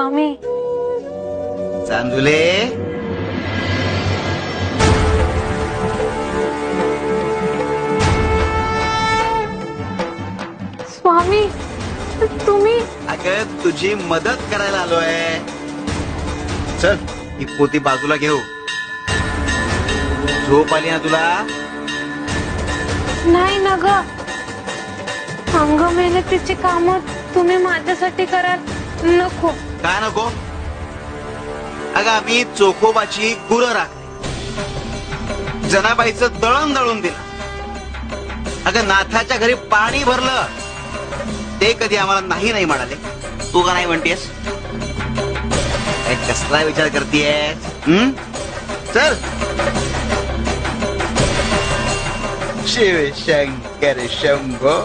स्वामी. चांदुले, स्वामी तुम्ही. अगं तुझी मदत करायला आलोय. चल ही पोती बाजूला घेऊ. झोप आली ना तुला? नाही ना ग, अंग मेहनतीची काम तुम्ही माझ्यासाठी कराल. नको. काय नको? अगं आम्ही चोखोबाची गुरं राखली, जनाबाईचं दळण दळून दिलं. अगं नाथाच्या घरी पाणी भरलं, ते कधी आम्हाला नाही नाही म्हणाले. तू का नाही म्हणतेस? काय कसला विचार करतेस? चल. शिव शंकर शंभो.